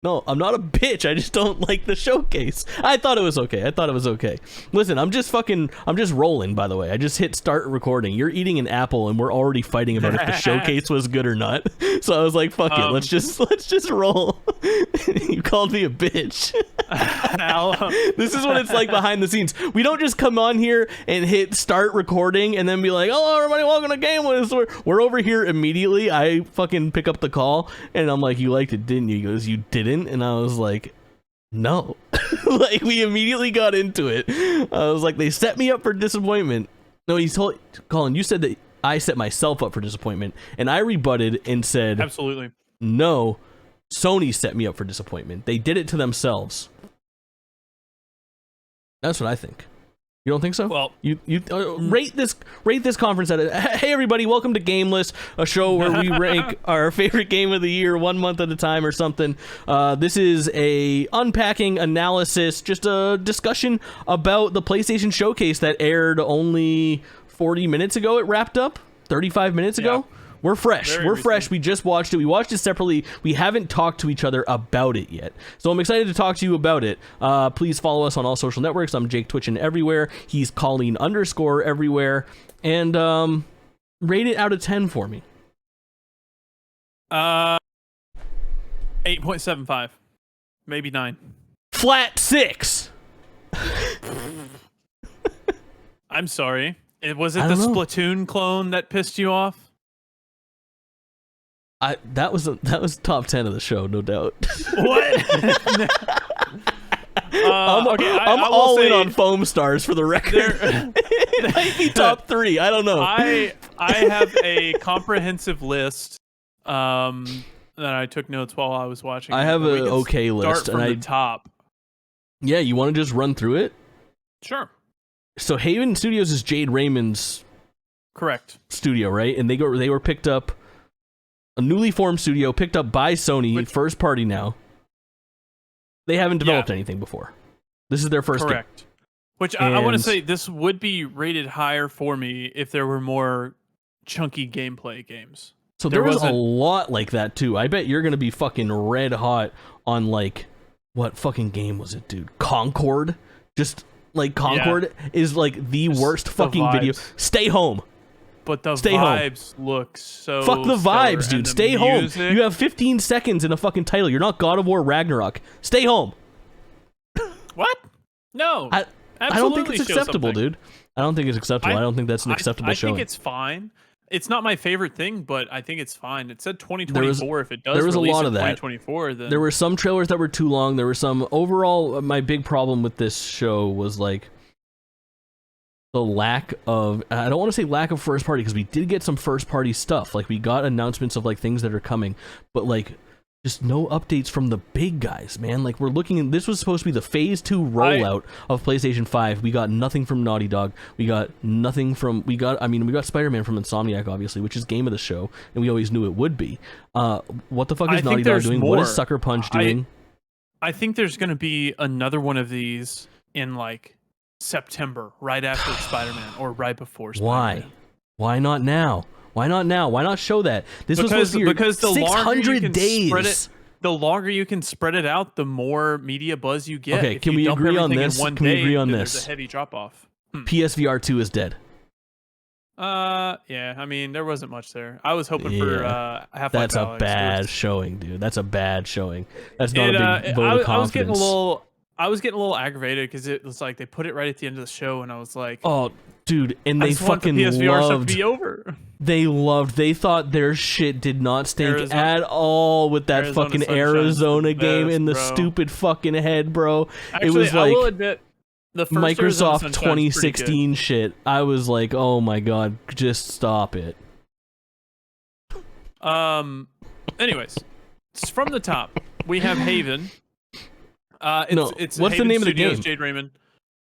No, I'm not a bitch. I just don't like the showcase. I thought it was okay. Listen, I'm just rolling, by the way. I just hit start recording. You're eating an apple and we're already fighting about if the showcase was good or not. So I was like, fuck it. Let's just roll. You called me a bitch. This is what it's like behind the scenes. We don't just come on here and hit start recording and then be like, "Oh, everybody, welcome to GameList." We're over here immediately. I fucking pick up the call and I'm like, "You liked it, didn't you?" He goes, "You didn't?" And I was like, "No." Like, we immediately got into it. I was like, they set me up for disappointment. No, he told Colin, you said that I set myself up for disappointment, and I rebutted and said, absolutely no, Sony set me up for disappointment. They did it to themselves. That's what I think. You don't think so? Well, you rate this conference at it. Hey everybody, welcome to GameList, a show where we rank our favorite game of the year 1 month at a time or something. This is a unpacking analysis, just a discussion about the PlayStation Showcase that aired only 40 minutes ago. It wrapped up 35 minutes ago. We're fresh. We're fresh. We just watched it. We watched it separately. We haven't talked to each other about it yet. So I'm excited to talk to you about it. Please follow us on all social networks. I'm Jake Twitchin' everywhere. He's Kaulin _ everywhere. And rate it out of 10 for me. 8.75. Maybe 9. Flat 6. I'm sorry. Was it the Splatoon clone that pissed you off? That was top 10 of the show, no doubt. What? I'm all in on foam stars for the record. It might be top 3. I don't know. I have a comprehensive list that I took notes while I was watching. I have an okay list. Start from the top. Yeah, you want to just run through it? Sure. So Haven Studios is Jade Raymond's studio, right? And they were picked up. A newly formed studio picked up by Sony, first party now. They haven't developed anything before. This is their first game. Which I want to say, this would be rated higher for me if there were more chunky gameplay games. So there was a lot like that too. I bet you're going to be fucking red hot on, like, what fucking game was it, dude? Concord? Just, like, Concord is, like, the worst fucking video. Stay home. But the vibes look so... Fuck the vibes, dude. Stay home. You have 15 seconds in a fucking title. You're not God of War Ragnarok. Stay home. What? No. I don't think it's acceptable, dude. I don't think it's acceptable. I don't think that's an acceptable showing. I think it's fine. It's not my favorite thing, but I think it's fine. It said 2024. If it does release in 2024, then... There were some trailers that were too long. There were some... Overall, my big problem with this show was, like, the lack of, I don't want to say lack of first party, because we did get some first party stuff. Like, we got announcements of, like, things that are coming, but, like, just no updates from the big guys, man. Like, we're looking, this was supposed to be the phase 2 rollout of PlayStation 5. We got nothing from Naughty Dog. We got nothing from, we got Spider-Man from Insomniac, obviously, which is game of the show, and we always knew it would be. What the fuck is Naughty Dog doing? What is Sucker Punch doing? I think there's going to be another one of these in, like, September, right after Spider-Man, or right before Spider-Man. Why not now? Why not now? Why not show that? This was supposed to be because the 600 days. The longer you can spread it out, the more media buzz you get. Okay, can we agree on this? Can we agree on this? There's a heavy drop off. PSVR 2 is dead. Yeah. I mean, there wasn't much there. I was hoping for Half-Life. That's a bad showing, dude. That's a bad showing. That's not a big vote of confidence. I was getting a little aggravated because it was like they put it right at the end of the show, and I was like, "Oh, dude!" And they fucking loved. To be over. They thought their shit did not stink at all with that fucking Arizona game in the stupid fucking head, bro. Actually, it was like, I will admit, the first Microsoft 2016 shit. I was like, "Oh my god, just stop it." Anyways, from the top, we have Haven. It's what's Haven the name Studios, of the game? Jade Raymond.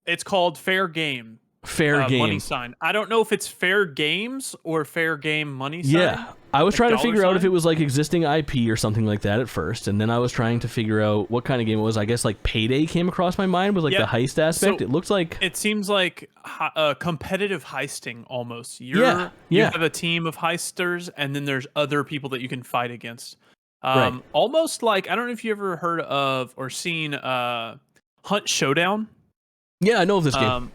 It's called Fair Game. Fair Game. Money sign. I don't know if it's Fair Games or Fair Game money sign. Yeah, I was trying to figure out if it was like existing IP or something like that at first, and then I was trying to figure out what kind of game it was. I guess like Payday came across my mind with like the heist aspect. So it looks like it seems like competitive heisting almost. You have a team of heisters, and then there's other people that you can fight against. Right. Almost like, I don't know if you ever heard of or seen Hunt Showdown. Yeah, I know of this game.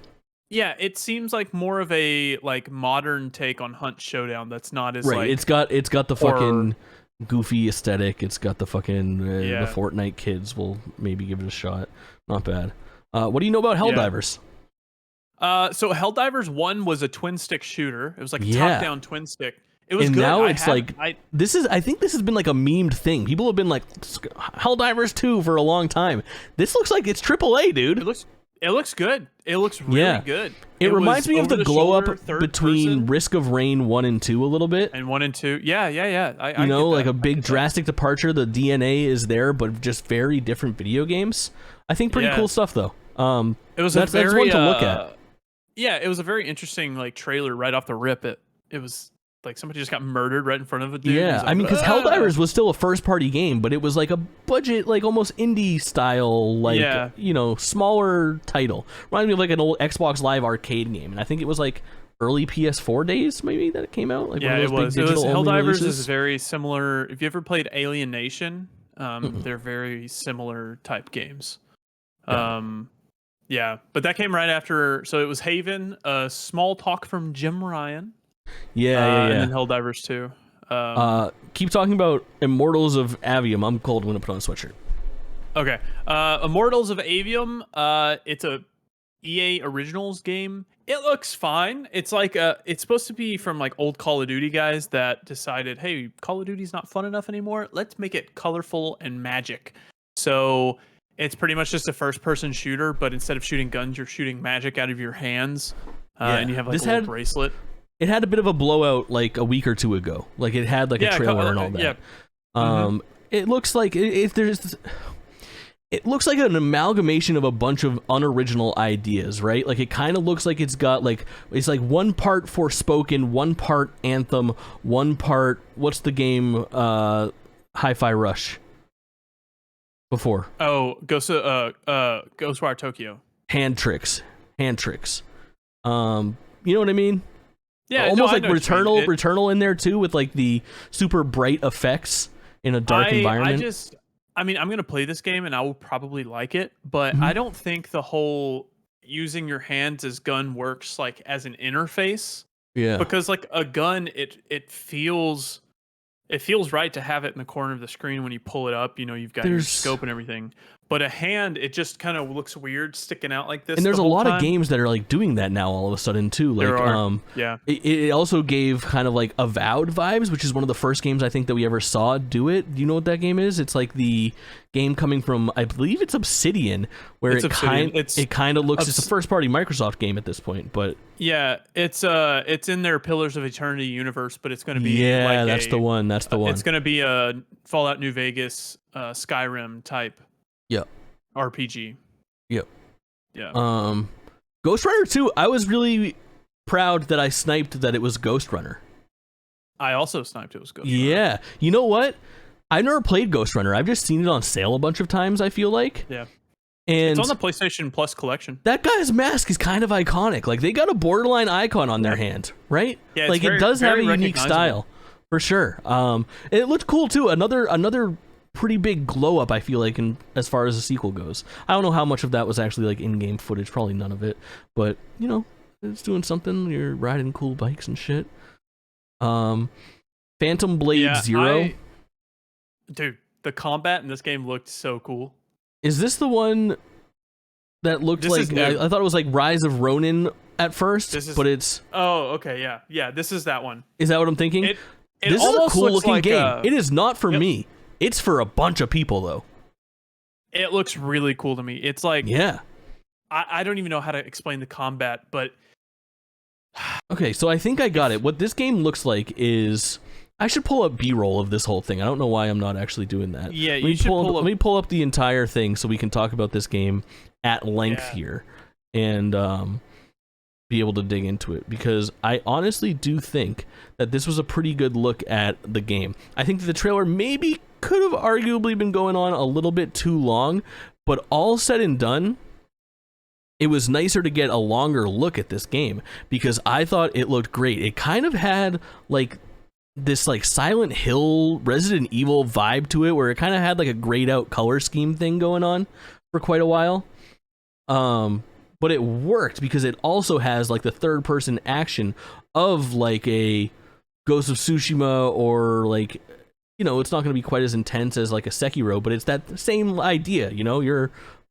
Yeah, it seems like more of a like modern take on Hunt Showdown that's not as Right. like It's got the horror. fucking goofy aesthetic. It's got the fucking the Yeah. Fortnite kids will maybe give it a shot. Not bad. What do you know about Helldivers? So Helldivers 1 was a twin stick shooter. It was like a Yeah. top-down twin stick. It was And good. now I it's like this is. I think this has been like a memed thing. People have been like Helldivers 2 for a long time. This looks like it's AAA, dude. It looks good. It looks really good. It reminds me of the glow up third between person. Risk of Rain 1 and 2 a little bit. And 1 and 2. Yeah. You know, like a big drastic departure. The DNA is there, but just very different video games. I think pretty cool stuff though. It was that's one to look at. Yeah, it was a very interesting like trailer right off the rip. It was like somebody just got murdered right in front of a dude. Yeah, Like, I mean, because Helldivers was still a first-party game, but it was like a budget, like almost indie style, like you know, smaller title. Reminded me of like an old Xbox Live arcade game, and I think it was like early PS4 days, maybe that it came out. Like yeah, one of those it was. big digital-only Helldivers releases. is very similar. If you ever played Alien Nation, they're very similar type games. Yeah, but that came right after. So it was Haven, a Small Talk from Jim Ryan. Yeah. And then Helldivers 2. Keep talking about Immortals of Avium. I'm cold when I put on a sweatshirt. Okay. Immortals of Avium. It's a EA Originals game. It looks fine. It's like it's supposed to be from like old Call of Duty guys that decided, hey, Call of Duty's not fun enough anymore. Let's make it colorful and magic. So it's pretty much just a first-person shooter, but instead of shooting guns, you're shooting magic out of your hands, and you have like a little bracelet. It had a bit of a blowout like a week or two ago. Like it had like a trailer and all that. Yeah. It looks like it looks like an amalgamation of a bunch of unoriginal ideas, right? Like it kind of looks like it's got like it's like one part Forspoken, one part Anthem, one part what's the game Hi-Fi Rush before. Oh, Ghostwire Tokyo. Hand tricks. You know what I mean? Yeah, almost like Returnal in there too, with like the super bright effects in a dark environment. I mean, I'm gonna play this game and I will probably like it, but I don't think the whole using your hands as gun works like as an interface. Yeah, because like a gun, it feels right to have it in the corner of the screen when you pull it up. You know, you've got your scope and everything. But a hand, it just kind of looks weird sticking out like this. And there's a lot of games that are like doing that now all of a sudden too. Like it also gave kind of like Avowed vibes, which is one of the first games I think that we ever saw do it. Do you know what that game is? It's like the game coming from, I believe it's Obsidian, where it kind of looks it's a first party Microsoft game at this point, but yeah, it's in their Pillars of Eternity universe, but it's going to be that's the one. It's going to be a Fallout New Vegas Skyrim type. Yep. RPG. Yep. Yeah. Ghost Runner 2, I was really proud that I sniped that it was Ghost Runner. I also sniped it was Ghost Runner. Yeah. You know what? I've never played Ghost Runner. I've just seen it on sale a bunch of times, I feel like. Yeah. And it's on the PlayStation Plus collection. That guy's mask is kind of iconic. Like they got a borderline icon on their hand, right? Yeah, like it does have a unique style. For sure. It looked cool too. Another pretty big glow up, I feel like, in as far as the sequel goes. I don't know how much of that was actually like in-game footage, probably none of it, but you know, it's doing something. You're riding cool bikes and shit. Phantom Blade Zero. Dude, the combat in this game looked so cool. Is this the one that looked like I thought it was like Rise of Ronin at first, but it's okay, yeah, this is that one. Is that what I'm thinking? This is a cool looking game. It is not for me. It's for a bunch of people, though. It looks really cool to me. It's like... Yeah. I don't even know how to explain the combat, but... Okay, so I think I got it. What this game looks like is... I should pull up B-roll of this whole thing. I don't know why I'm not actually doing that. Yeah, you should pull up... Let me pull up the entire thing so we can talk about this game at length here. And be able to dig into it. Because I honestly do think that this was a pretty good look at the game. I think that the trailer maybe could have arguably been going on a little bit too long, but all said and done, it was nicer to get a longer look at this game because I thought it looked great. It kind of had like this like Silent Hill, Resident Evil vibe to it, where it kind of had like a grayed out color scheme thing going on for quite a while. But it worked because it also has like the third person action of like a Ghost of Tsushima, or like, you know, it's not going to be quite as intense as like a Sekiro, but it's that same idea. You know, you're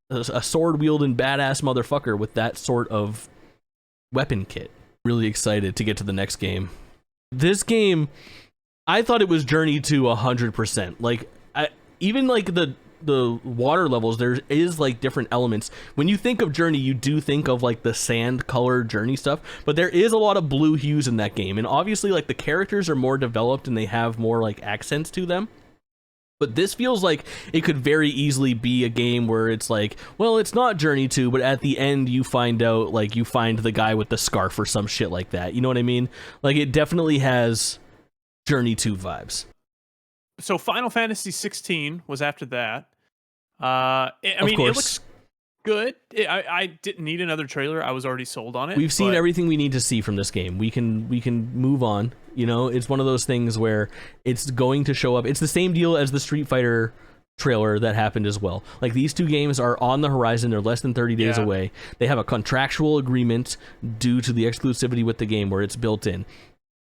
a sword wielding badass motherfucker with that sort of weapon kit. Really excited to get to the next game. This game, I thought it was Journey to 100%. Like, even like the water levels, there is like different elements. When you think of Journey, you do think of like the sand color Journey stuff, but there is a lot of blue hues in that game, and obviously like the characters are more developed and they have more like accents to them. But this feels like it could very easily be a game where it's like, well, it's not Journey 2, but at the end you find out, like, you find the guy with the scarf or some shit like that. You know what I mean? Like, it definitely has Journey 2 vibes. So Final Fantasy 16 was after that. I mean, course. It looks good. I didn't need another trailer. I was already sold on it. We've seen everything we need to see from this game. We can move on. You know, it's one of those things where it's going to show up. It's the same deal as the Street Fighter trailer that happened as well. Like, these two games are on the horizon. They're less than 30 days away. They have a contractual agreement due to the exclusivity with the game where it's built in.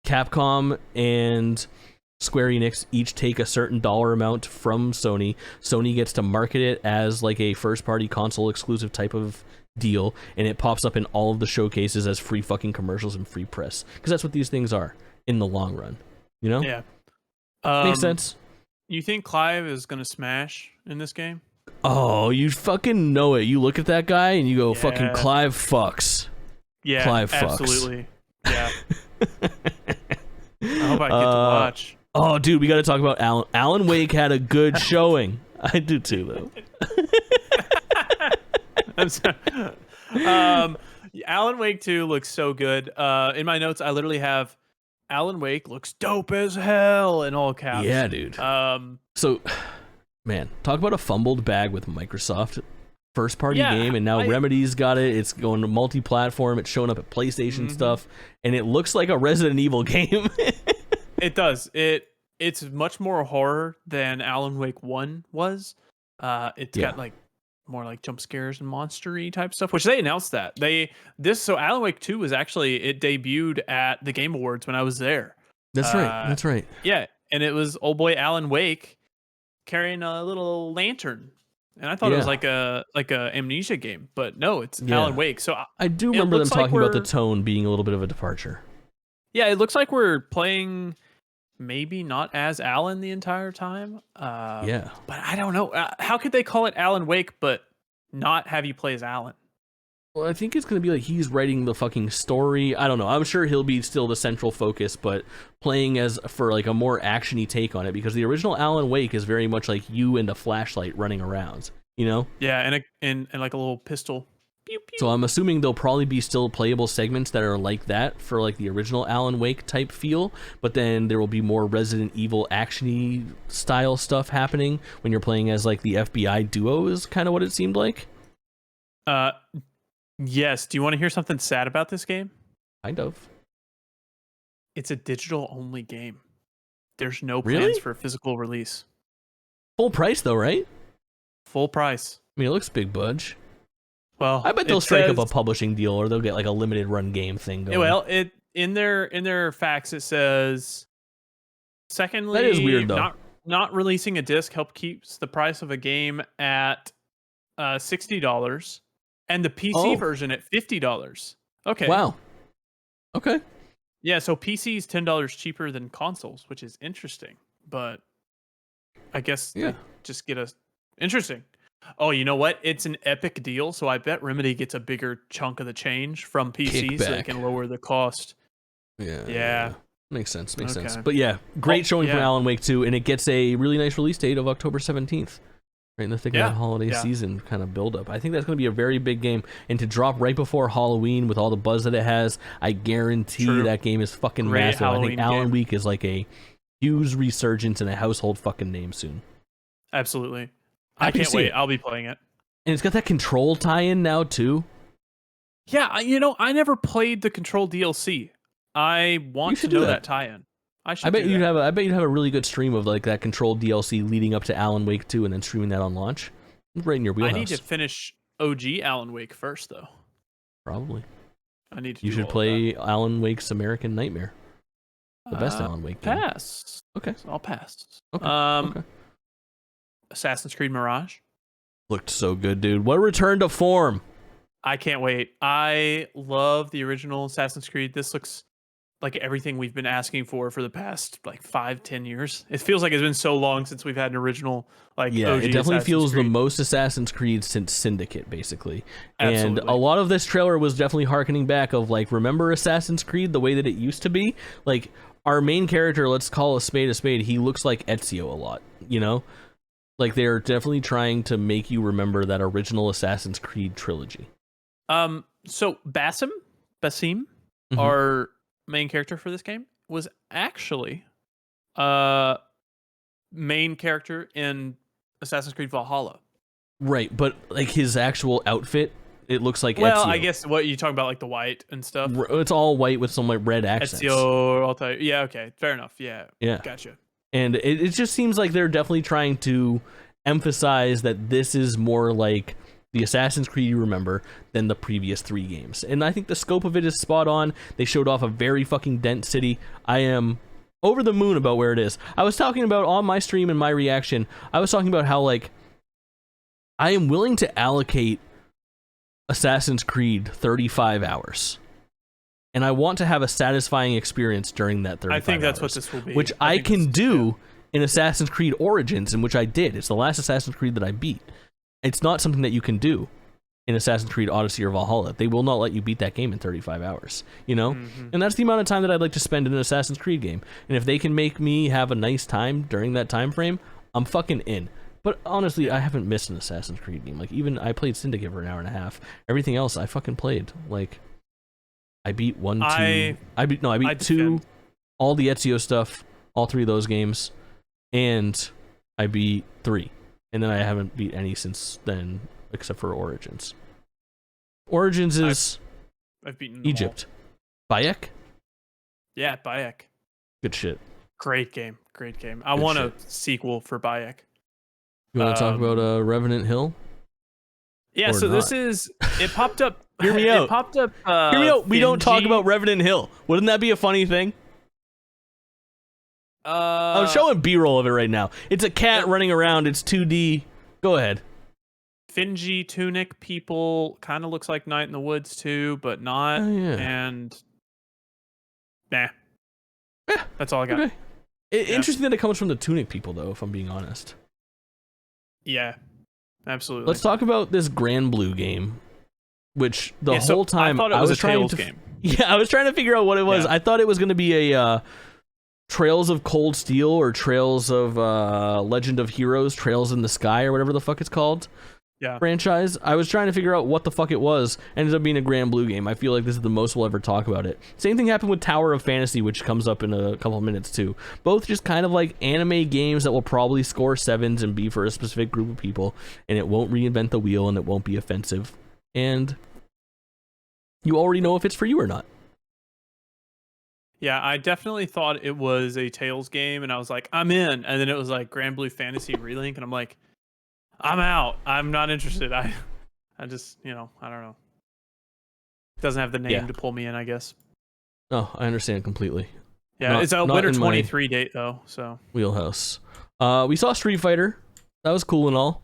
Capcom and Square Enix each take a certain dollar amount from Sony. Sony gets to market it as like a first-party console exclusive type of deal, and it pops up in all of the showcases as free fucking commercials and free press, because that's what these things are in the long run, you know? Yeah. Makes sense. You think Clive is gonna smash in this game? Oh, you fucking know it. You look at that guy and you go, fucking Clive fucks. Yeah, Clive fucks. Absolutely. Yeah. I hope I get to watch. Oh, dude, we got to talk about Alan. Alan Wake had a good showing. I do too, though. I'm sorry. Alan Wake 2 looks so good. In my notes, I literally have Alan Wake looks dope as hell in all caps. Yeah, dude. So, man, talk about a fumbled bag with Microsoft. First party game, and now Remedy's got it. It's going to multi-platform. It's showing up at PlayStation stuff, and it looks like a Resident Evil game. It does. It's much more horror than Alan Wake 1 was. It's got like more like jump scares and monster-y type stuff, which they announced that. So Alan Wake 2 was actually, it debuted at the Game Awards when I was there. That's right. That's right. Yeah, and it was old boy Alan Wake carrying a little lantern. And I thought it was like a Amnesia game, but no, it's Alan Wake. So I do remember them talking about the tone being a little bit of a departure. Yeah, it looks like we're playing maybe not as Alan the entire time. But I don't know. How could they call it Alan Wake but not have you play as Alan? Well, I think it's going to be like he's writing the fucking story. I don't know. I'm sure he'll be still the central focus, but playing as for like a more actiony take on it, because the original Alan Wake is very much like you and a flashlight running around, you know? Yeah, and like a little pistol. Pew, pew. So I'm assuming there'll probably be still playable segments that are like that for like the original Alan Wake type feel, but then there will be more Resident Evil actiony style stuff happening when you're playing as like the FBI duo is kind of what it seemed like. Yes. Do you want to hear something sad about this game? Kind of. It's a digital only game. There's no plans for a physical release. Full price though, right? Full price. I mean, it looks big budge. Well, I bet they'll strike up a publishing deal, or they'll get like a limited run game thing going. Well, in their facts it says, secondly, that is weird though. Not releasing a disc help keeps the price of a game at $60 and the PC version at $50. Okay. Wow. Okay. Yeah, so PC is $10 cheaper than consoles, which is interesting. But I guess they just get us interesting. Oh, you know what? It's an Epic deal, so I bet Remedy gets a bigger chunk of the change from PC so they can lower the cost. Yeah. Makes sense. Makes sense. But yeah, great showing from Alan Wake 2, and it gets a really nice release date of October 17th. Right in the thick of the holiday season kind of build up. I think that's going to be a very big game, and to drop right before Halloween with all the buzz that it has, I guarantee that game is fucking massive. Halloween I think Alan Wake is like a huge resurgence and a household fucking name soon. Absolutely. I can't wait. I'll be playing it. And it's got that Control tie-in now too. Yeah, I never played the Control DLC. I want to know that tie-in. I bet you'd have a really good stream of like that Control DLC leading up to Alan Wake 2 and then streaming that on launch. Right in your wheelhouse. I need to finish OG Alan Wake first, though. Probably. I need to. You should play Alan Wake's American Nightmare. The best Alan Wake game. Pass. Okay. So I'll pass. Okay. Okay. Assassin's Creed Mirage. Looked so good, dude. What a return to form. I can't wait. I love the original Assassin's Creed. This looks like everything we've been asking for the past like 5-10 years. It feels like it's been so long since we've had an original OG it definitely Assassin's feels Creed. the most Assassin's Creed since Syndicate, basically. Absolutely. And a lot of this trailer was definitely harkening back of like, remember Assassin's Creed the way that it used to be? Like our main character, let's call a spade, he looks like Ezio a lot, you know? Like they're definitely trying to make you remember that original Assassin's Creed trilogy. So Basim, our main character for this game, was actually main character in Assassin's Creed Valhalla. Right, but like his actual outfit, it looks like Well, Ezio. I guess what you talking about, like the white and stuff. It's all white with some like red accents. Ezio, I'll tell you. Yeah, okay, fair enough. Yeah, gotcha. And it just seems like they're definitely trying to emphasize that this is more like the Assassin's Creed you remember than the previous 3 games. And I think the scope of it is spot on. They showed off a very fucking dense city. I am over the moon about where it is. I was talking about on my stream and my reaction, I was talking about how like I am willing to allocate Assassin's Creed 35 hours. And I want to have a satisfying experience during that 35 hours. I think that's what this will be. Which I can do in Assassin's Creed Origins, in which I did. It's the last Assassin's Creed that I beat. It's not something that you can do in Assassin's Creed Odyssey or Valhalla. They will not let you beat that game in 35 hours, you know? And that's the amount of time that I'd like to spend in an Assassin's Creed game. And if they can make me have a nice time during that time frame, I'm fucking in. But honestly, I haven't missed an Assassin's Creed game. Like, even I played Syndicate for an hour and a half. Everything else I fucking played. Like, I beat 1, 2... I beat 2, all the Ezio stuff, all 3 of those games, and I beat 3. And then I haven't beat any since then, except for Origins. Origins is I've beaten Egypt. Bayek? Yeah, Bayek. Good shit. Great game. I want a sequel for Bayek. You want to talk about Revenant Hill? Yeah, so this is... It popped up... Hear me out. It popped up... Hear me out. We don't talk about Revenant Hill. Wouldn't that be a funny thing? I'm showing B-roll of it right now. It's a cat running around. It's 2D. Go ahead. Finji tunic people, kind of looks like Night in the Woods too, but not. And nah, that's all I got. Okay. Interesting that it comes from the tunic people, though. If I'm being honest. Yeah, absolutely. Let's talk about this Grand Blue game, which the whole time I thought it was a Tales game. Yeah, I was trying to figure out what it was. Yeah. I thought it was going to be a Trails of Cold Steel or Trails of Legend of Heroes, Trails in the Sky or whatever the fuck it's called. Yeah. Franchise. I was trying to figure out what the fuck it was. Ended up being a Grand Blue game. I feel like this is the most we'll ever talk about it. Same thing happened with Tower of Fantasy, which comes up in a couple of minutes too. Both just kind of like anime games that will probably score 7s and be for a specific group of people, and it won't reinvent the wheel and it won't be offensive. And you already know if it's for you or not. Yeah, I definitely thought it was a Tales game, and I was like, I'm in. And then it was like Grand Blue Fantasy Relink, and I'm like, I'm out. I'm not interested. I just, I don't know. It doesn't have the name to pull me in, I guess. Oh, I understand completely. Yeah, it's a winter 23 date, though, so. Wheelhouse. We saw Street Fighter. That was cool and all.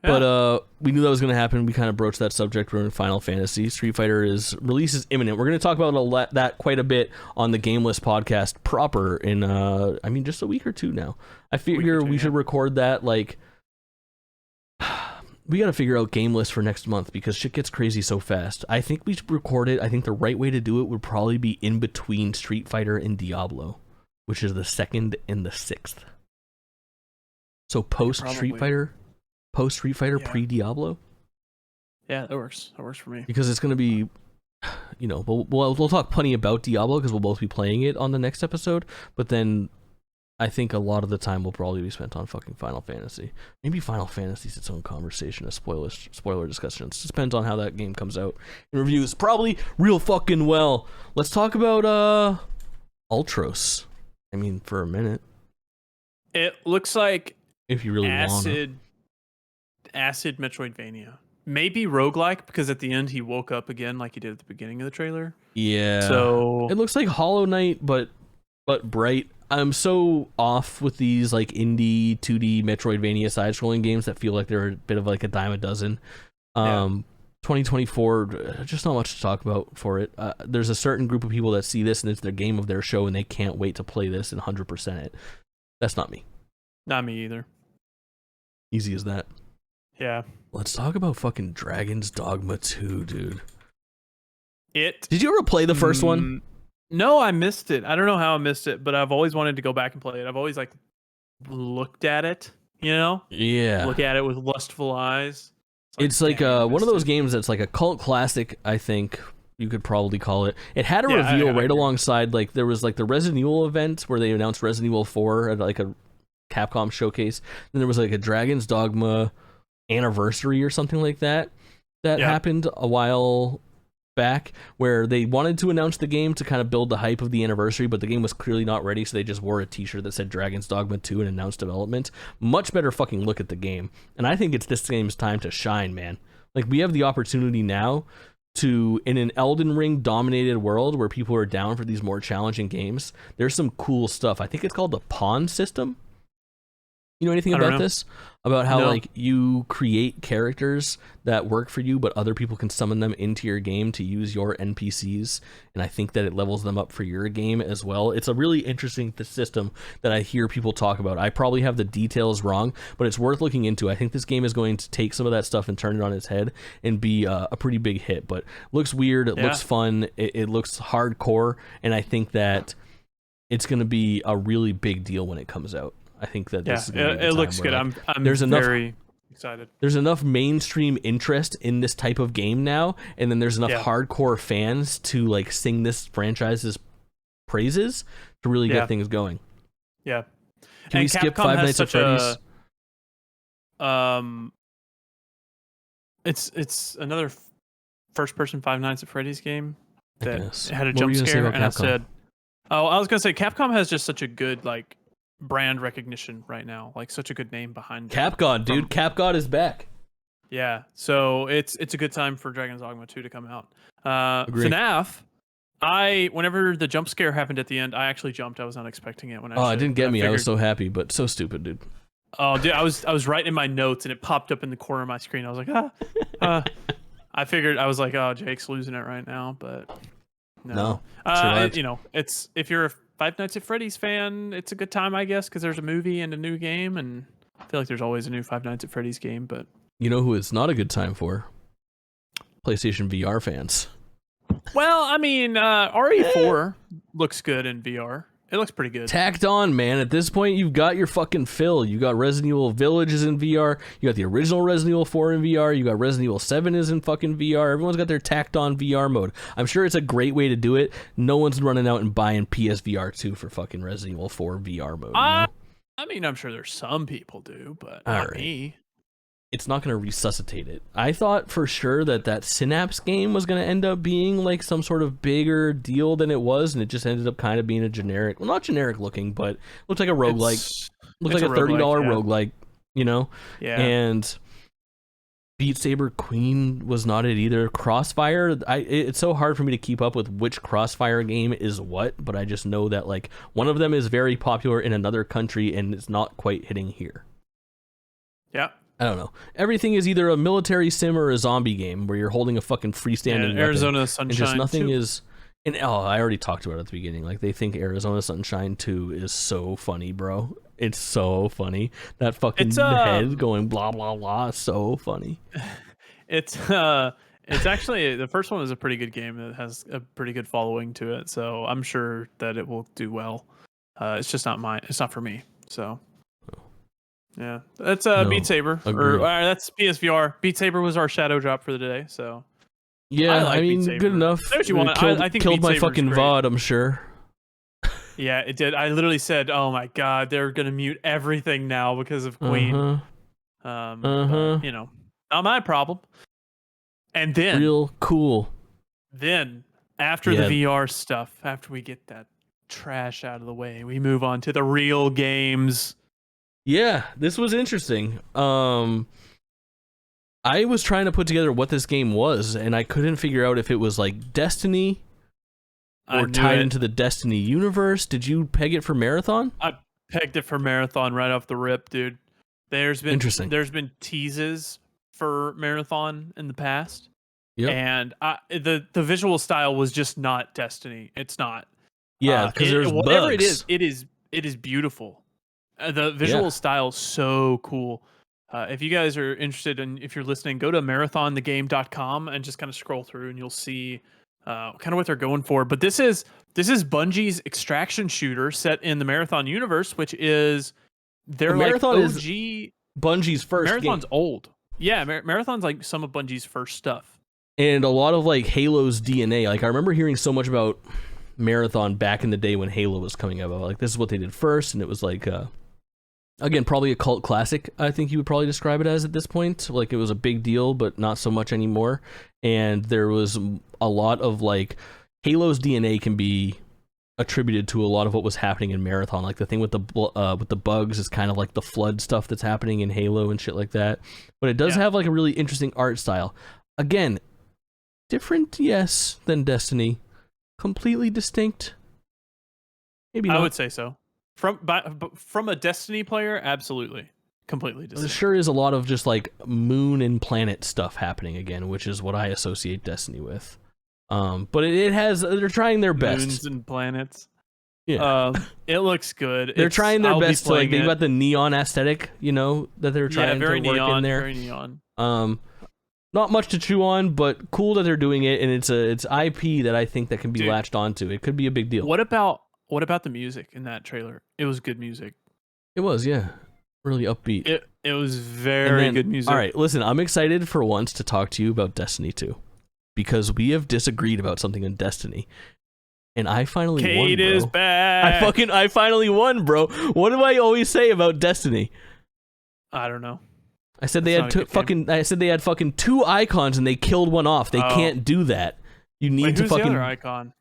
Yeah. But we knew that was going to happen. We kind of broached that subject. We're in Final Fantasy. Street Fighter release is imminent. We're going to talk about that quite a bit on the GameList podcast proper in, just a week or two now. I figure we should record that, like, we got to figure out GameList for next month because shit gets crazy so fast. I think we should record it. I think the right way to do it would probably be in between Street Fighter and Diablo, which is the 2nd and the 6th. So post Street Fighter, pre-Diablo? Yeah, that works. That works for me. Because it's going to be, we'll talk plenty about Diablo because we'll both be playing it on the next episode, but then I think a lot of the time will probably be spent on fucking Final Fantasy. Maybe Final Fantasy's its own conversation, a spoiler discussion. It just depends on how that game comes out in reviews. Probably real fucking well. Let's talk about Ultros. I mean, for a minute, It looks like if you really want. acid Metroidvania. Maybe roguelike, because at the end he woke up again like he did at the beginning of the trailer. Yeah, So it looks like Hollow Knight, but bright. I'm so off with these like indie 2D Metroidvania side-scrolling games that feel like they're a bit of like a dime a dozen. yeah. 2024, just not much to talk about for it. There's a certain group of people that see this and it's their game of their show and they can't wait to play this and 100% it. That's not me. Not me either. Easy as that. Yeah. Let's talk about fucking Dragon's Dogma 2, dude. Did you ever play the first one? No, I missed it. I don't know how I missed it, but I've always wanted to go back and play it. I've always like looked at it, you know? Yeah. Look at it with lustful eyes. It's like one of those games that's like a cult classic, I think you could probably call it. It had a reveal right alongside, like there was like the Resident Evil event where they announced Resident Evil 4 at like a Capcom showcase. Then there was like a Dragon's Dogma anniversary or something like that happened a while back, where they wanted to announce the game to kind of build the hype of the anniversary, but the game was clearly not ready, so they just wore a t-shirt that said Dragon's Dogma 2 and announced development. Much better fucking look at the game, and I think it's this game's time to shine, man. Like, we have the opportunity now to, in an Elden Ring dominated world where people are down for these more challenging games, there's some cool stuff. I think it's called the Pawn system. You know anything about this? About how like you create characters that work for you, but other people can summon them into your game to use your NPCs, and I think that it levels them up for your game as well. It's a really interesting system that I hear people talk about. I probably have the details wrong, but it's worth looking into. I think this game is going to take some of that stuff and turn it on its head and be a pretty big hit. But looks weird, it looks fun, it looks hardcore, and I think that it's going to be a really big deal when it comes out. I think that this is gonna be it looks good. Like, I'm very excited. There's enough mainstream interest in this type of game now, and then there's enough hardcore fans to like sing this franchise's praises to really get things going. Yeah. Can we skip Five Nights at Freddy's? It's another first-person Five Nights at Freddy's game that had a What jump scare, and I said, "Oh, I was gonna say Capcom has just such a good like brand recognition right now, like such a good name behind Capcom, dude. Capcom is back. Yeah, so it's a good time for Dragon's Dogma 2 to come out. FNAF, whenever the jump scare happened at the end, I actually jumped. I was not expecting it when it didn't get me. I was so happy, but so stupid, dude. Oh, dude, I was writing in my notes and it popped up in the corner of my screen. I was like, I figured, I was like, oh, Jake's losing it right now, but no. You know, it's, if you're a Five Nights at Freddy's fan, it's a good time, I guess, because there's a movie and a new game, and I feel like there's always a new Five Nights at Freddy's game. But you know who it's not a good time for? PlayStation VR fans. Well, I mean, RE4 looks good in VR. It looks pretty good. Tacked on, man. At this point, you've got your fucking fill. You got Resident Evil Villages in VR. You got the original Resident Evil 4 in VR. You got Resident Evil 7 is in fucking VR. Everyone's got their tacked on VR mode. I'm sure it's a great way to do it. No one's running out and buying PSVR 2 for fucking Resident Evil 4 VR mode. I mean, I'm sure there's some people do, but not me. It's not going to resuscitate it. I thought for sure that Synapse game was going to end up being like some sort of bigger deal than it was, and it just ended up kind of being a generic, well, not generic looking, but looked like a roguelike. Looked like a $30 roguelike, you know? Yeah. And Beat Saber Queen was not it either. Crossfire, it's so hard for me to keep up with which Crossfire game is what, but I just know that like one of them is very popular in another country and it's not quite hitting here. Yeah. I don't know. Everything is either a military sim or a zombie game where you're holding a fucking freestanding Arizona Sunshine. And just nothing is. And I already talked about it at the beginning. Like, they think Arizona Sunshine 2 is so funny, bro. It's so funny. That fucking head going blah blah blah is so funny. It's actually, the first one is a pretty good game. It has a pretty good following to it, so I'm sure that it will do well. It's just not mine. It's not for me. So. Yeah, that's Beat Saber, or that's PSVR. Beat Saber was our shadow drop for the day, so yeah, I mean, good enough. Say what you want. I think killed Beat my Saber's fucking great. VOD, I'm sure. Yeah, it did. I literally said, "Oh my god, they're gonna mute everything now because of Queen." But, you know, not my problem. And then, real cool. Then after the VR stuff, after we get that trash out of the way, we move on to the real games. Yeah, this was interesting. I was trying to put together what this game was, and I couldn't figure out if it was like Destiny or tied into the Destiny universe. Did you peg it for Marathon? I pegged it for Marathon right off the rip, dude. There's been teases for Marathon in the past, and the visual style was just not Destiny. It's not. Yeah, because there's whatever bugs. it is beautiful. The visual style is so cool. If you guys are interested and if you're listening, go to marathonthegame.com and just kind of scroll through and you'll see kind of what they're going for. But this is Bungie's extraction shooter set in the Marathon universe, which is Marathon OG. is Bungie's first Marathon's game. Old. Yeah, Marathon's like some of Bungie's first stuff. And a lot of like Halo's DNA. Like I remember hearing so much about Marathon back in the day when Halo was coming out. Like this is what they did first, and it was like again, probably a cult classic, I think you would probably describe it as at this point. Like, it was a big deal, but not so much anymore. And there was a lot of, like, Halo's DNA can be attributed to a lot of what was happening in Marathon. Like, the thing with the bugs is kind of like the flood stuff that's happening in Halo and shit like that. But it does have, like, a really interesting art style. Again, different, yes, than Destiny. Completely distinct. Maybe not. I would say so. From a Destiny player, absolutely, completely distinct. There sure is a lot of just like moon and planet stuff happening again, which is what I associate Destiny with. But it has, they're trying their best. Moons and planets. Yeah, it looks good. They're trying their best to like. They've got the neon aesthetic, you know, that they're trying to work in there. Very neon. Not much to chew on, but cool that they're doing it, and it's IP that I think that can be latched onto. It could be a big deal. What about the music in that trailer? It was good music. It was, yeah. Really upbeat. It was very good music. All right, listen, I'm excited for once to talk to you about Destiny 2. Because we have disagreed about something in Destiny. And I finally won, bro. Cade is back. I finally won, bro. What do I always say about Destiny? I don't know. I said they had fucking 2 icons and they killed one off. They can't do that. You need to fucking. Who's the other icon?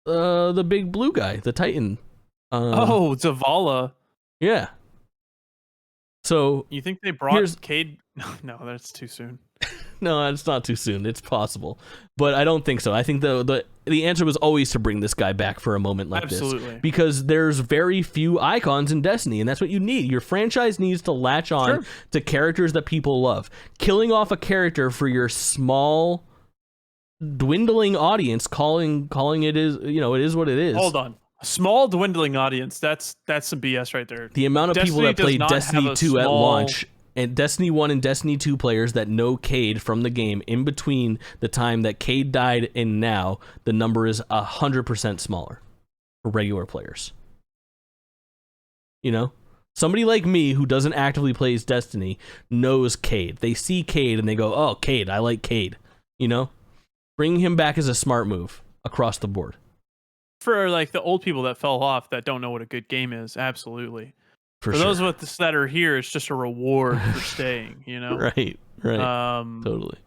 The big blue guy, the Titan. Zavala. Yeah. So you think they brought Cade? No, that's too soon. No, it's not too soon. It's possible, but I don't think so. I think the answer was always to bring this guy back for a moment like this, because there's very few icons in Destiny, and that's what you need. Your franchise needs to latch on to characters that people love. Killing off a character for your small, dwindling audience, calling it is, you know, it is what it is. Hold on. A small dwindling audience, that's some BS right there. The amount of people that played Destiny 2 at launch, and Destiny 1 and Destiny 2 players that know Cade from the game, in between the time that Cade died and now, the number is 100% smaller for regular players. You know? Somebody like me who doesn't actively play Destiny knows Cade. They see Cade and they go, oh, Cade, I like Cade. You know? Bringing him back is a smart move across the board. For like the old people that fell off that don't know what a good game is, absolutely. For those of us that are here, it's just a reward for staying, you know? Right. Totally.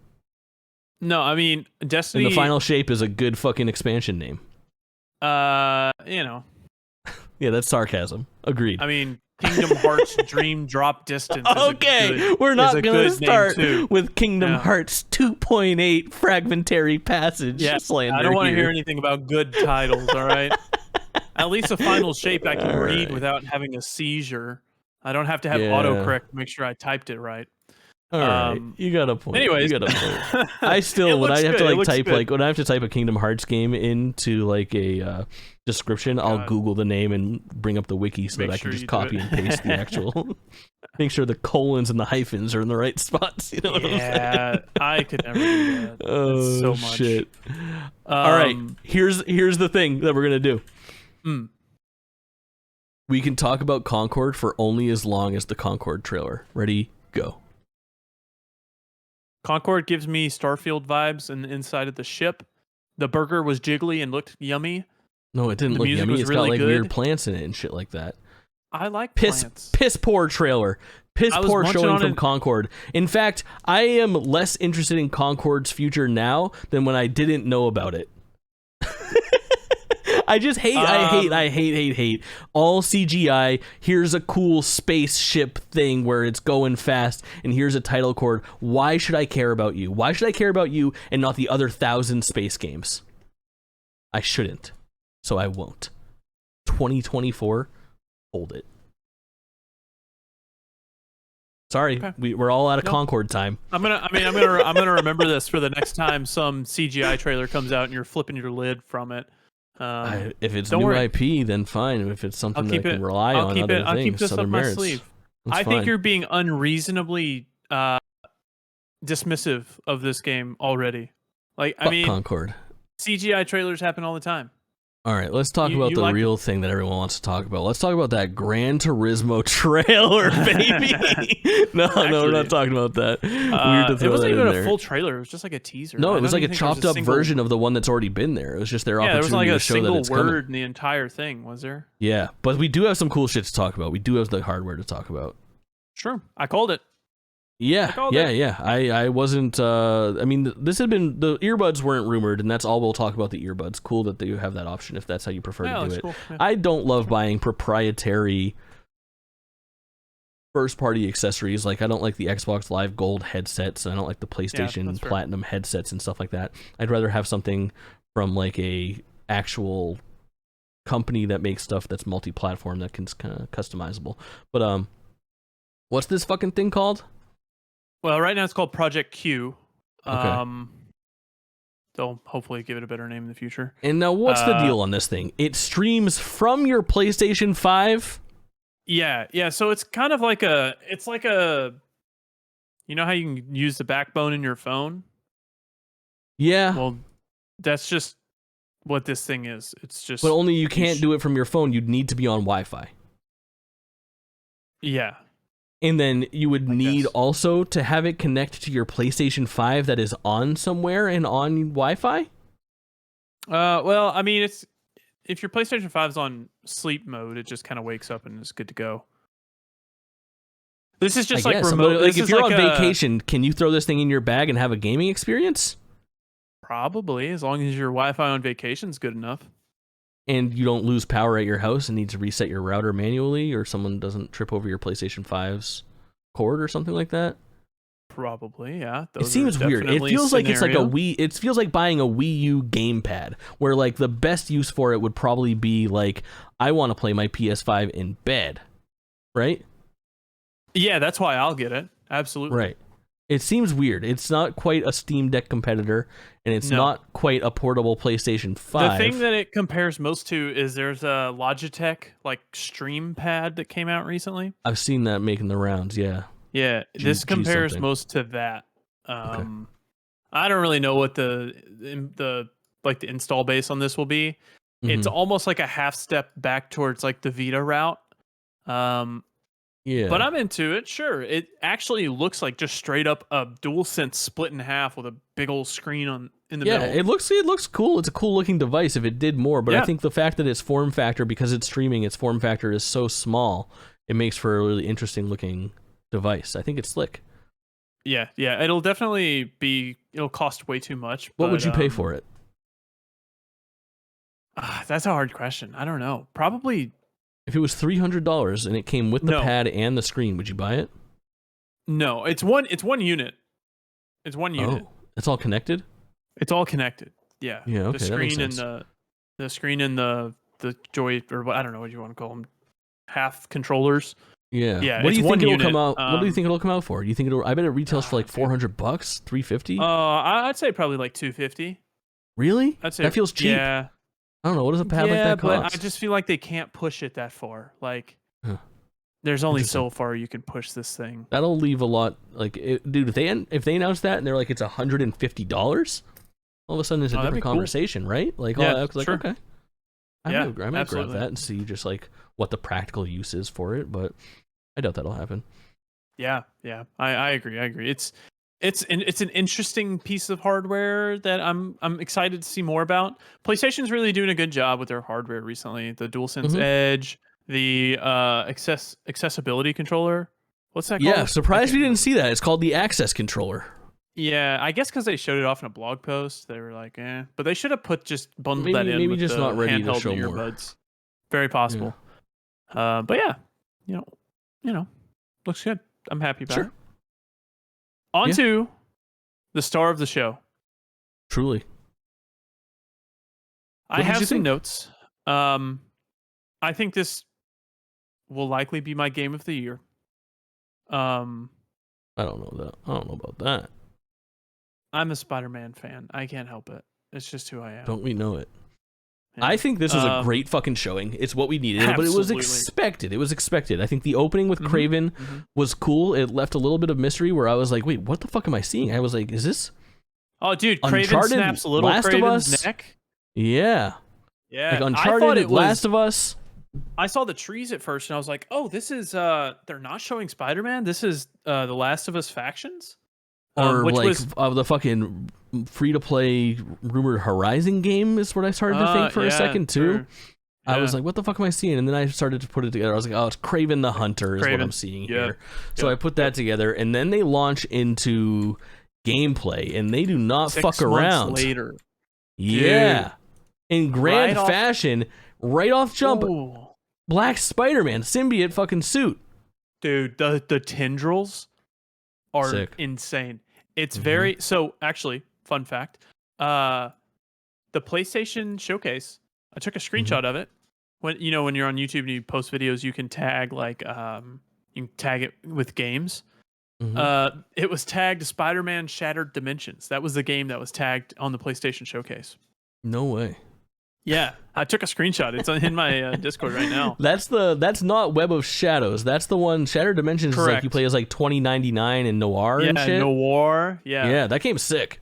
No, I mean, Destiny... And the Final Shape is a good fucking expansion name. You know. Yeah, that's sarcasm. Agreed. I mean, Kingdom Hearts Dream Drop Distance we're not going to start with Kingdom Hearts 2.8 Fragmentary Passage slander. I don't want to hear anything about good titles, all right? At least a Final Shape I can read without having a seizure. I don't have to have autocorrect to make sure I typed it right. All right, you got a point. Anyways, you got a point. I still when I have to like type when I have to type a Kingdom Hearts game into like a description, I'll Google the name and bring up the wiki so that I can just copy and paste the actual. Make sure the colons and the hyphens are in the right spots. You know what I'm saying? I could never do that. Oh, so much. Shit! All right, here's the thing that we're gonna do. We can talk about Concord for only as long as the Concord trailer. Ready? Go. Concord gives me Starfield vibes in the inside of the ship. The burger was jiggly and looked yummy. No, it didn't look yummy. It's got like weird plants in it and shit like that. I like plants. Piss poor trailer. Piss poor showing from Concord. In fact, I am less interested in I just hate, I hate all CGI. Here's a cool spaceship thing where it's going fast, and here's a title chord. Why should I care about you? Why should I care about you and not the other 1,000 space games? I shouldn't, so I won't. 2024, hold it. Sorry, okay. we're all out of Concord time. I'm gonna remember this for the next time some CGI trailer comes out and you're flipping your lid from it. If it's new IP, then fine. If it's something that I can rely on, other things, I'll keep this other up merits, my sleeve. I think you're being unreasonably dismissive of this game already. Like, I mean, Concord. CGI trailers happen all the time. All right, let's talk about the real thing that everyone wants to talk about. Let's talk about that Gran Turismo trailer, baby. No, we're not talking about that. It wasn't even a full trailer. It was just like a teaser. No, it was like a chopped up version of the one that's already been there. It was just their opportunity there was like to a show that it's single word coming. in the entire thing, was there? Yeah, but we do have some cool shit to talk about. We do have the hardware to talk about. Sure, I called it. Yeah. I wasn't. I mean, this had been, the earbuds weren't rumored, and that's all we'll talk about. The earbuds. Cool that you have that option if that's how you prefer to do it. Cool. Yeah. I don't love buying proprietary first-party accessories. Like, I don't like the Xbox Live Gold headsets. And I don't like the PlayStation Platinum headsets and stuff like that. I'd rather have something from like a actual company that makes stuff that's multi-platform that can kind of customizable. But what's this fucking thing called? Well, right now it's called Project Q. Okay. They'll hopefully give it a better name in the future. And now, what's the deal on this thing? It streams from your PlayStation 5? Yeah. So it's kind of like it's like a, you know how you can use the backbone in your phone? Yeah. Well, that's just what this thing is. It's just. But only you can't do it from your phone. You'd need to be on Wi-Fi. Yeah. And then you would need also to have it connect to your PlayStation 5 that is on somewhere and on Wi-Fi? Well, I mean, it's if your PlayStation 5 is on sleep mode, it just kind of wakes up and is good to go. This is just like remote. Like if you're on vacation, can you throw this thing in your bag and have a gaming experience? Probably, as long as your Wi-Fi on vacation is good enough. And you don't lose power at your house and need to reset your router manually, or someone doesn't trip over your PlayStation 5's cord or something like that? Probably, yeah. It seems weird. It feels like it's like a Wii. It feels like buying a Wii U gamepad, where like the best use for it would probably be like, I want to play my PS5 in bed, right? Yeah, that's why I'll get it. Absolutely. Right. It seems weird. It's not quite a Steam Deck competitor, and it's not quite a portable PlayStation 5. The thing that it compares most to is there's a Logitech like Stream Pad that came out recently. I've seen that making the rounds, yeah. Yeah, this compares most to that. Okay. I don't really know what the install base on this will be. It's almost like a half step back towards like the Vita route. Yeah. But I'm into it. Sure. It actually looks like just straight up a DualSense split in half with a big old screen in the middle. Yeah, it looks cool. It's a cool looking device if it did more, but I think the fact that its form factor, because it's streaming, its form factor is so small, it makes for a really interesting looking device. I think it's slick. Yeah. It'll definitely it'll cost way too much. What would you pay for it? That's a hard question. I don't know. Probably. If it was $300 and it came with the pad and the screen, would you buy it? No, it's one unit. It's one unit. Oh, it's all connected? It's all connected. Yeah. Yeah, okay, the screen that makes sense. the screen and the joy, or I don't know what you want to call them, half controllers. Yeah. What do you think it'll come out? What do you think it'll come out for? Do you think it'll? I bet it retails for like $400, $350. I'd say probably like $250. Really? I'd say that feels cheap. Yeah. I don't know. What does a pad like that cost? But I just feel like they can't push it that far. Like, there's only so far you can push this thing. That'll leave a lot. Like, dude, if they announce that and they're like it's $150, all of a sudden it's a different conversation, right? Like, I was like, okay, I'm gonna grab that and see just like what the practical use is for it, but I doubt that'll happen. Yeah, I agree. It's an interesting piece of hardware that I'm excited to see more about. PlayStation's really doing a good job with their hardware recently. The DualSense Edge, the accessibility controller. What's that called? Yeah, surprised we didn't see that. It's called the Access controller. Yeah, I guess because they showed it off in a blog post, they were like, eh. But they should have just bundled that in Maybe with just the not ready to handheld show and more. earbuds. Very Yeah. possible. But yeah, you know, you know, looks good. I'm happy about Sure. it. On Yeah. to the star of the show. Truly. I What did have you some think? notes. I think this will likely be my game of the year. Um, I don't know that. I don't know about that. I'm a Spider-Man fan. I can't help it. It's just who I am. Don't we know it? Yeah. I think this was a great fucking showing. It's what we needed, but it was Absolutely. expected. It was expected. I think the opening with Kraven was cool. It left a little bit of mystery where I was like, wait, what the fuck am I seeing? I was like, is this Oh, dude, Kraven Uncharted, snaps a little Last of Kraven's Us? neck. Yeah. Yeah, Like I thought Uncharted, it was, Last of Us. I saw the trees at first, and I was like, "Oh, this is they're not showing Spider-Man. This is the Last of Us factions." Or Which like was the fucking free-to-play rumored Horizon game is what I started to think for a second, too. Sure. I was Yeah. like, what the fuck am I seeing? And then I started to put it together. I was like, oh, it's Kraven the Hunter is what I'm Kraven. seeing Yep. here. So I put that together, and then they launch into gameplay, and they do not 6 fuck months around. later. Yeah. In grand Right off- fashion, right off jump, Ooh. Black Spider-Man, symbiote fucking suit. Dude, the tendrils are Sick. insane. It's very so actually, fun fact. The PlayStation showcase, I took a screenshot of it. When when you're on YouTube and you post videos, you can tag like you can tag it with games. It was tagged Spider-Man Shattered Dimensions. That was the game that was tagged on the PlayStation showcase. No way. Yeah, I took a screenshot. It's in my Discord right now. That's not Web of Shadows. That's the one. Shattered Dimensions is like you play as like 2099 and Noir and shit. Noir. Yeah, Yeah, that game's sick.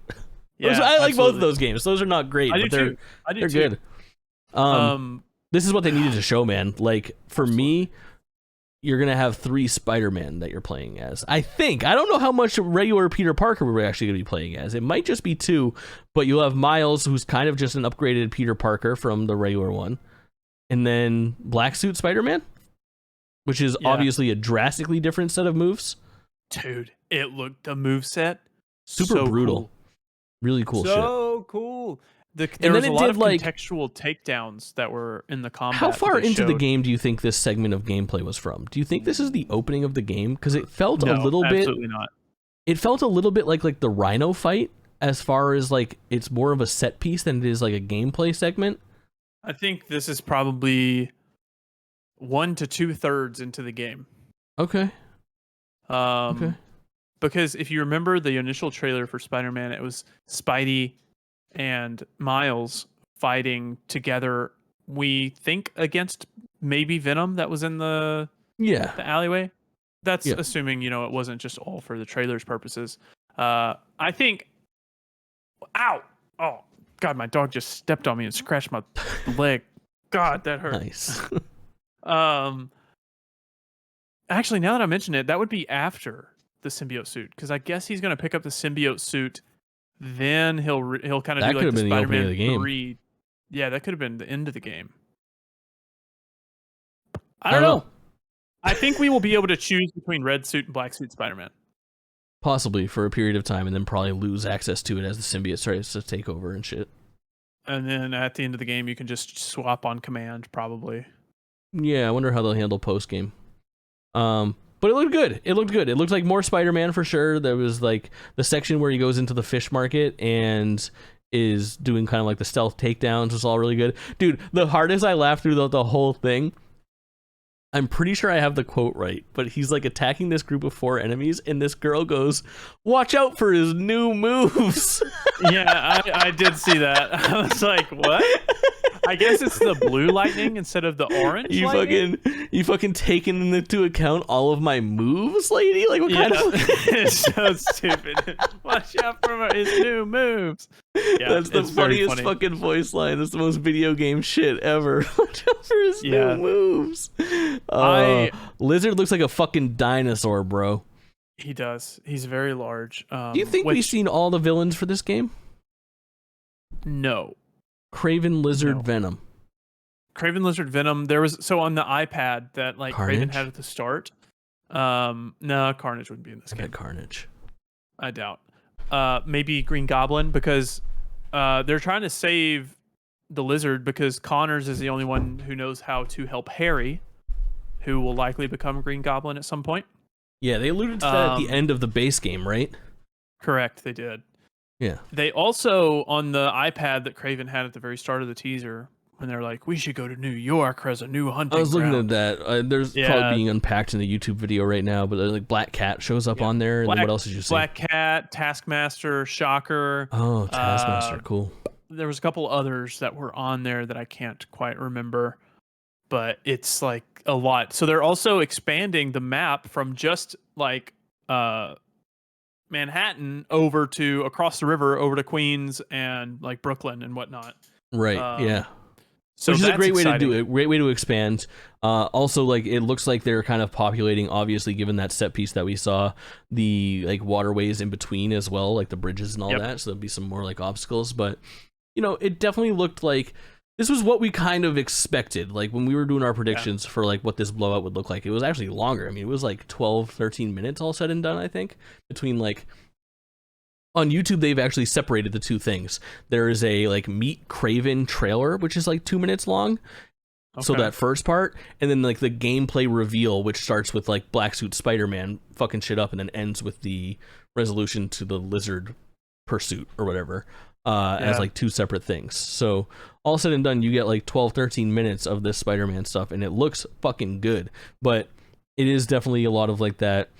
yeah. I like both of absolutely. those games. Those are not great, I do but they're too. I do they're too. good. This is what they needed to show, man. Like for me, you're gonna have 3 Spider-Man that you're playing as. I think. I don't know how much regular Peter Parker we're actually gonna be playing as. It might just be 2, but you'll have Miles, who's kind of just an upgraded Peter Parker from the regular one, and then Black Suit Spider-Man, which is obviously a drastically different set of moves. Dude, it looked the moveset Super brutal. Cool. Really cool shit. So cool. There then was it a lot did, of like- contextual takedowns that were in the combat. How far that they into the showed. game do you think this segment of gameplay was from? Do you think this is the opening of the game? Because it felt No, a little bit. absolutely not. It felt a little bit like the Rhino fight, as far as like it's more of a set piece than it is like a gameplay segment. I think this is probably 1 to 2/3 into the game. Okay. Okay. Because if you remember the initial trailer for Spider-Man, it was Spidey and Miles fighting together. We think against maybe Venom that was in the alleyway. That's assuming it wasn't just all for the trailer's purposes. I think. Ow! Oh God, my dog just stepped on me and scratched my leg. God, that hurt. Nice. Actually, now that I mention it, that would be after the symbiote suit, because I guess he's going to pick up the symbiote suit. Then he'll kind of That do could like have the been the opening Spider-Man of the game. 3. Yeah, that could have been the end of the game. I don't know. I think we will be able to choose between red suit and black suit Spider-Man. Possibly for a period of time, and then probably lose access to it as the symbiote starts to take over and shit. And then at the end of the game, you can just swap on command, probably. Yeah, I wonder how they'll handle post game. But it looked good. It looked like more Spider-Man for sure. There was like the section where he goes into the fish market and is doing kind of like the stealth takedowns was all really good. Dude, the hardest I laughed through the whole thing, I'm pretty sure I have the quote right, but he's like attacking this group of 4 enemies, and this girl goes, "Watch out for his new moves." Yeah, I did see that. I was like, what? I guess it's the blue lightning instead of the orange lightning? You fucking taking into account all of my moves, lady? Like, what kind of... It's so stupid. Watch out for his new moves. Yeah, that's the funniest fucking voice line. That's the most video game shit ever. Watch out for his new moves. Lizard looks like a fucking dinosaur, bro. He does. He's very large. Do you think we've seen all the villains for this game? No. Kraven, Lizard, Venom. Kraven, Lizard, Venom. There was on the iPad that like Carnage? Kraven had at the start. No, Carnage wouldn't be in this game. Carnage. I doubt. maybe Green Goblin, because they're trying to save the Lizard because Connors is the only one who knows how to help Harry, who will likely become Green Goblin at some point. Yeah, they alluded to that at the end of the base game, right? Correct, they did. Yeah. They also, on the iPad that Craven had at the very start of the teaser, when they're like, we should go to New York as a new hunting I was looking ground. at that. There's probably being unpacked in the YouTube video right now, but like Black Cat shows up on there. And then what else did you see? Black Cat, Taskmaster, Shocker. Oh, Taskmaster, cool. There was a couple others that were on there that I can't quite remember, but it's like a lot. So they're also expanding the map from just like Manhattan over to across the river over to Queens and like Brooklyn and whatnot. Right. Yeah. So which is a great way to do exciting. it. Great way to expand. Also, like it looks like they're kind of populating, obviously, given that set piece that we saw, the like waterways in between as well, like the bridges and all that. So there'll be some more like obstacles. But you know, it definitely looked like this was what we kind of expected. Like when we were doing our predictions for like what this blowout would look like, it was actually longer. I mean, it was like 12, 13 minutes all said and done, I think, between like. On YouTube, they've actually separated the two things. There is a like Meet Craven trailer, which is like 2 minutes long. Okay. So that first part, and then like the gameplay reveal, which starts with like Black Suit Spider-Man fucking shit up, and then ends with the resolution to the Lizard pursuit or whatever, as like two separate things. So all said and done, you get like 12, 13 minutes of this Spider-Man stuff, and it looks fucking good. But it is definitely a lot of like that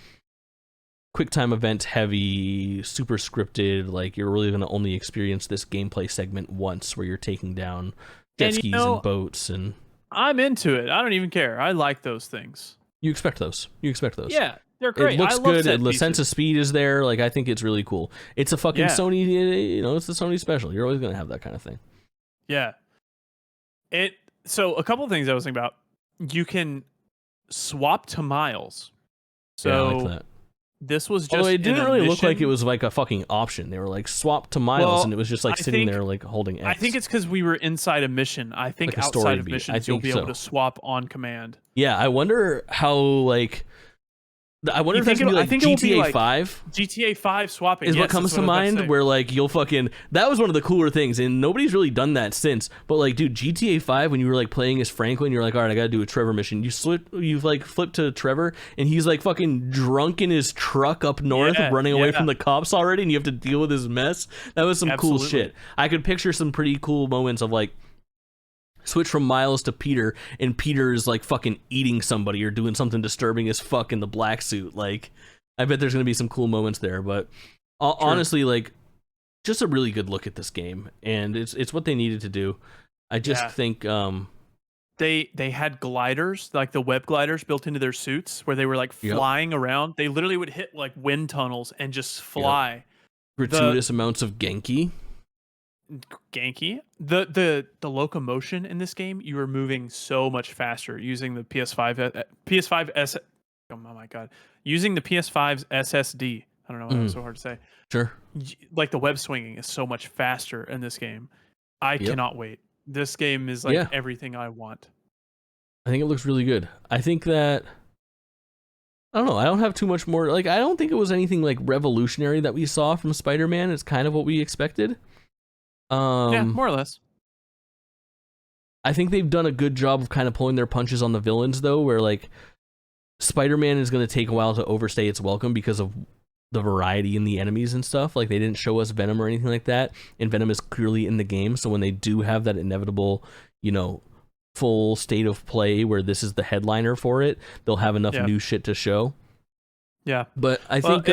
quick time event heavy, super scripted, like you're really going to only experience this gameplay segment once where you're taking down jet skis and boats. And I'm into it. I don't even care. I like those things. You expect those. Yeah, they're great. It looks good. The sense of speed is there. Like I think it's really cool. It's a fucking Sony, you know, it's the Sony special. You're always going to have that kind of thing. Yeah. So a couple of things I was thinking about. You can swap to Miles. So I like that. This was just. Although it didn't really look like it was like a fucking option. They were like swap to Miles, and it was just like sitting there like holding X. I think it's because we were inside a mission. I think like outside of missions, you'll be able to swap on command. Yeah, I wonder how like. I wonder if that's gonna be like GTA 5. GTA 5 swapping is what comes to mind. Where like you'll fucking that was one of the cooler things, and nobody's really done that since. But like, dude, GTA 5 when you were like playing as Franklin, you're like, all right, I gotta do a Trevor mission. You've like flipped to Trevor, and he's like fucking drunk in his truck up north, running away from the cops already, and you have to deal with his mess. That was some cool shit. I could picture some pretty cool moments of like. Switch from Miles to Peter, and Peter is like fucking eating somebody or doing something disturbing as fuck in the black suit. Like, I bet there's gonna be some cool moments there. But honestly, like, just a really good look at this game, and it's what they needed to do. I just think they had gliders, like the web gliders built into their suits, where they were like flying around. They literally would hit like wind tunnels and just fly. Gratuitous amounts of Genki. The locomotion in this game, you were moving so much faster using the PS5 oh my god, using the PS5's SSD. I don't know why it's so hard to say. Sure. Like the web swinging is so much faster in this game. I cannot wait. This game is like everything I want. I think it looks really good. I think that I don't know. I don't have too much more. Like I don't think it was anything like revolutionary that we saw from Spider-Man. It's kind of what we expected. Yeah, more or less. I think they've done a good job of kind of pulling their punches on the villains, though, where like Spider-Man is going to take a while to overstay its welcome because of the variety in the enemies and stuff. Like they didn't show us Venom or anything like that, and Venom is clearly in the game. So when they do have that inevitable, you know, full state of play where this is the headliner for it, they'll have enough new shit to show. Yeah, but I think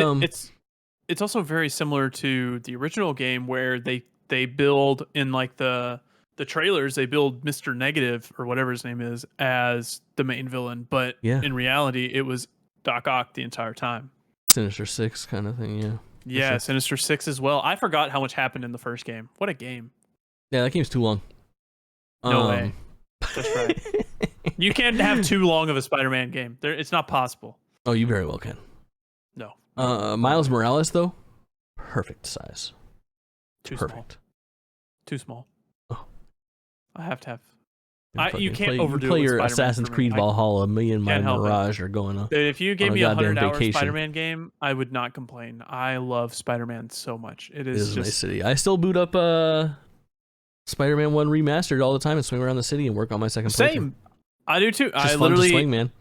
it's also very similar to the original game where they build in like the trailers, they build Mr. Negative or whatever his name is as the main villain, but in reality it was Doc Ock the entire time. Sinister Six kind of thing, yeah. Sure. Sinister Six as well. I forgot how much happened in the first game. What a game. Yeah, that game's too long. No way. That's right. You can't have too long of a Spider-Man game. It's not possible. Oh, you very well can. No. Miles Morales though, perfect size. Too small. Oh. I have to have You can't play, overdo you play it with your Spider-Man Assassin's for me. Creed Valhalla. Me and my can't help it. Mirage are going on. If you gave a me goddamn 100 hour vacation. Spider-Man game, I would not complain. I love Spider-Man so much. It It is is a just nice city. I still boot up Spider-Man 1 remastered all the time and swing around the city and work on my second playthrough. same. I do too. It's just I fun literally to swing, man.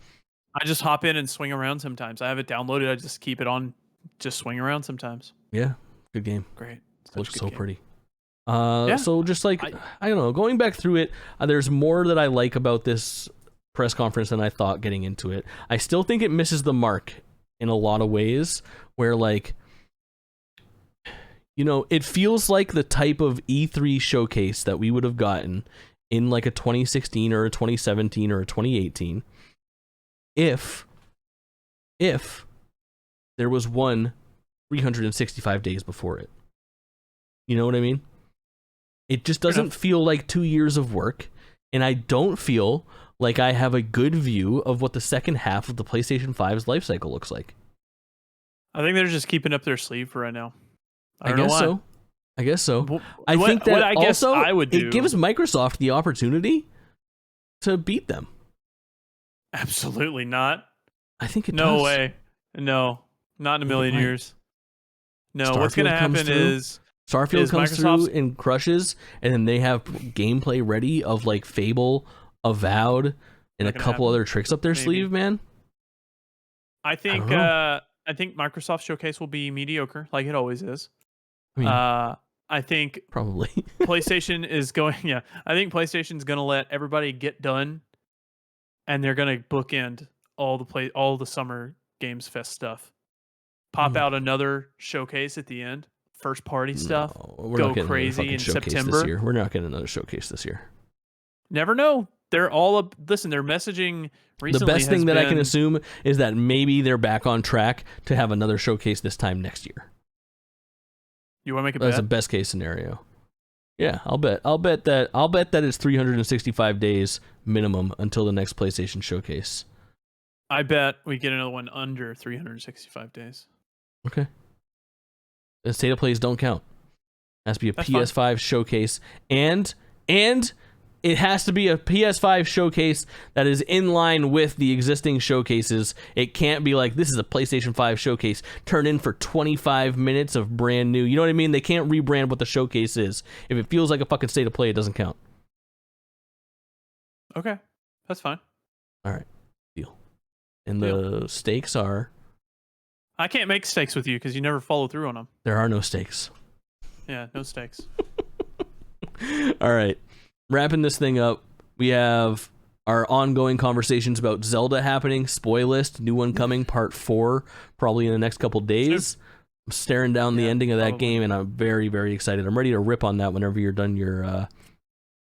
I just hop in and swing around sometimes. I have it downloaded. I just keep it on, just swing around sometimes. Yeah, good game. Great. Looks so game. pretty. Yeah. So just like I don't know, going back through it, there's more that I like about this press conference than I thought getting into it. I still think it misses the mark in a lot of ways, where like, you know, it feels like the type of E3 showcase that we would have gotten in like a 2016 or a 2017 or a 2018 if there was one 365 days before it. You know what I mean? It just doesn't feel like 2 years of work, and I don't feel like I have a good view of what the second half of the PlayStation 5's life cycle looks like. I think they're just keeping up their sleeve for right now. I guess so. I guess so. I think that what I guess also I would do, it gives Microsoft the opportunity to beat them. Absolutely not. I think it does. No way. No, not in a million years. No, what's going to happen is Starfield comes through and crushes, and then they have gameplay ready of like Fable, Avowed, and a couple other tricks up their sleeve, man. I think Microsoft Showcase will be mediocre, like it always is. I mean, I think probably PlayStation is going. Yeah, I think PlayStation's going to let everybody get done, and they're going to bookend all the Summer Games Fest stuff. Pop out another showcase at the end. First party stuff. Go crazy in September. This year. We're not getting another showcase this year. Never know. They're all up. Listen, their messaging recently. The best thing that I can assume is that maybe they're back on track to have another showcase this time next year. You want to make a bet? That's a best case scenario. Yeah, I'll bet that it's 365 days minimum until the next PlayStation showcase. I bet we get another one under 365 days. Okay. The state of plays don't count. It has to be a PS5 fine. Showcase, and it has to be a PS5 showcase that is in line with the existing showcases. It can't be like, this is a PlayStation 5 showcase, turn in for 25 minutes of brand new. You know what I mean? They can't rebrand what the showcase is. If it feels like a fucking state of play, it doesn't count. Okay, that's fine. All right, deal. And the stakes are... I can't make stakes with you because you never follow through on them. There are no stakes. Yeah, no stakes. All right. Wrapping this thing up, we have our ongoing conversations about Zelda happening. Spoil list, new one coming, part 4, probably in the next couple days. I'm staring down the ending of that game, and I'm very, very excited. I'm ready to rip on that whenever you're done your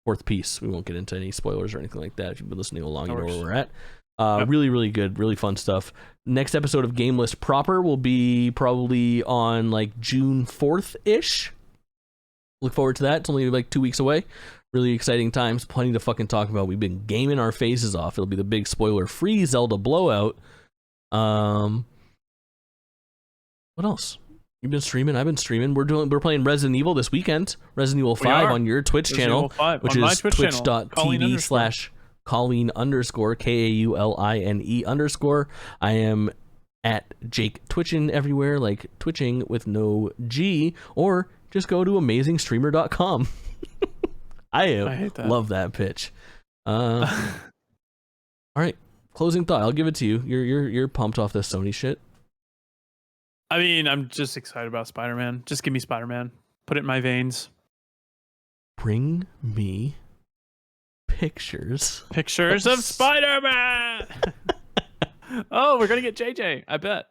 fourth piece. We won't get into any spoilers or anything like that. If you've been listening along, you know where we're at. Really, really good, really fun stuff. Next episode of GameList proper will be probably on like June 4th-ish. Look forward to that. It's only like 2 weeks away. Really exciting times. Plenty to fucking talk about. We've been gaming our faces off. It'll be the big spoiler-free Zelda blowout. What else? You've been streaming. I've been streaming. We're playing Resident Evil this weekend. Resident Evil 5 on your Twitch channel, which is twitch.tv/Kaulin_, KAULINE_. I am at Jake Twitchin everywhere, like twitching with no G, or just go to amazingstreamer.com. I love that pitch. All right, closing thought. I'll give it to you. You're pumped off this Sony shit. I mean, I'm just excited about Spider-Man. Just give me Spider-Man. Put it in my veins. Bring me pictures of Spider-Man. Oh, we're gonna get JJ. I bet.